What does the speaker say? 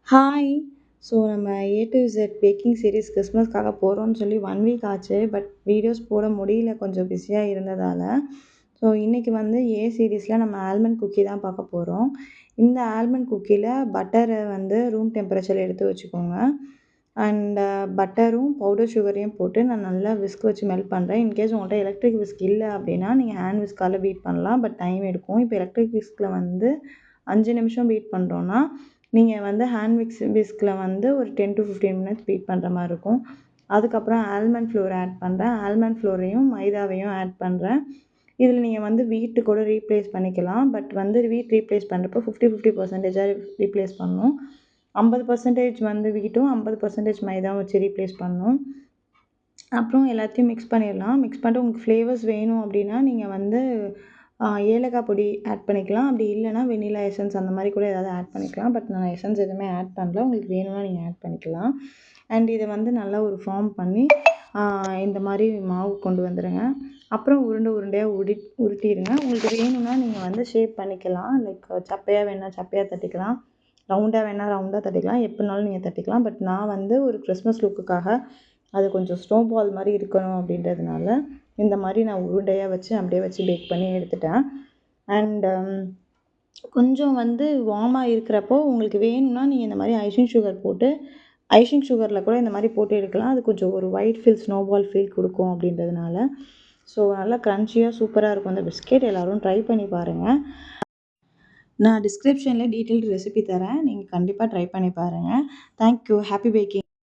Hi! So நம்ம A to Z baking series கிறிஸ்மஸ்க்காக போகிறோம்னு சொல்லி 1 வீக் ஆச்சு. பட் வீடியோஸ் போட முடியல கொஞ்சம் பிஸியாக இருந்ததால். ஸோ இன்றைக்கி வந்து ஏ சீரிஸில் நம்ம ஆல்மண்ட் குக்கி தான் பார்க்க போகிறோம். இந்த ஆல்மண்ட் குக்கியில் பட்டரை வந்து ரூம் டெம்பரேச்சரில் எடுத்து வச்சுக்கோங்க. அண்ட் பட்டரும் பவுடர் சுகரையும் போட்டு நான் நல்லா விஸ்க் வச்சு மெல்ட் பண்ணுறேன். இன்கேஸ் உங்கள்கிட்ட எலக்ட்ரிக் விஸ்க் இல்லை அப்படின்னா நீங்கள் ஹேண்ட் விஸ்கால் பீட் பண்ணலாம். பட் டைம் எடுக்கும். இப்போ எலக்ட்ரிக் விஸ்கில் வந்து 5 நிமிஷம் பீட் பண்ணுறோன்னா நீங்கள் வந்து ஹேண்ட் விஸ்கில் வந்து ஒரு 10 to 15 மினிட்ஸ் பீட் பண்ணுற மாதிரி இருக்கும். அதுக்கப்புறம் ஆல்மண்ட் ஃப்ளோர் ஆட் பண்ணுறேன். ஆல்மண்ட் ஃப்ளோரையும் மைதாவையும் ஆட் பண்ணுறேன். இதில் நீங்கள் வந்து வீட்டு கூட ரீப்ளேஸ் பண்ணிக்கலாம். பட் வந்து வீட் ரீப்ளேஸ் பண்ணுறப்போ 50% ரீப்ளேஸ் பண்ணணும். 50% வந்து வீட்டும் 50% மைதாவும் வச்சு ரீப்ளேஸ் பண்ணணும். அப்புறம் எல்லாத்தையும் மிக்ஸ் பண்ணிடலாம். மிக்ஸ் பண்ணிட்டு உங்களுக்கு ஃப்ளேவர்ஸ் வேணும் அப்படின்னா நீங்கள் வந்து ஏலக்காய் பொடி ஆட் பண்ணிக்கலாம். அப்படி இல்லைனா வெண்ணிலா எசன்ஸ் அந்த மாதிரி கூட ஏதாவது ஆட் பண்ணிக்கலாம். பட் நான் எசன்ஸ் எதுவுமே ஆட் பண்ணல. உங்களுக்கு வேணும்னா நீங்கள் ஆட் பண்ணிக்கலாம். அண்ட் இதை வந்து நல்லா ஒரு ஃபார்ம் பண்ணி இந்த மாதிரி மாவு கொண்டு வந்துடுங்க. அப்புறம் உருண்டையாக உருட்டிடுங்க. உங்களுக்கு வேணும்னா நீங்கள் வந்து ஷேப் பண்ணிக்கலாம். லைக் சப்பையாக வேணால் சப்பையாக தட்டிக்கலாம். ரவுண்டாக வேணால் ரவுண்டாக தட்டிக்கலாம். எப்படினாலும் நீங்கள் தட்டிக்கலாம். பட் நான் வந்து ஒரு கிறிஸ்மஸ் லுக்குக்காக அது கொஞ்சம் ஸ்னோ பால் மாதிரி இருக்கணும் அப்படின்றதுனால இந்த மாதிரி நான் உருண்டையாக வச்சு அப்படியே வச்சு பேக் பண்ணி எடுத்துட்டேன். அண்ட் கொஞ்சம் வந்து வார்மாக இருக்கிறப்போ உங்களுக்கு வேணும்னா நீங்கள் இந்த மாதிரி ஐசிங் சுகரில் கூட இந்த மாதிரி போட்டு எடுக்கலாம். அது கொஞ்சம் ஒரு ஒயிட் ஃபீல் ஸ்னோ பால் ஃபீல் கொடுக்கும் அப்படின்றதுனால. ஸோ நல்லா க்ரன்ச்சியாக சூப்பராக இருக்கும் அந்த பிஸ்கெட். எல்லோரும் ட்ரை பண்ணி பாருங்கள். நான் டிஸ்கிரிப்ஷனில் டீட்டெயில்டு ரெசிபி தரேன். நீங்கள் கண்டிப்பாக ட்ரை பண்ணி பாருங்கள். தேங்க்யூ. Happy packing.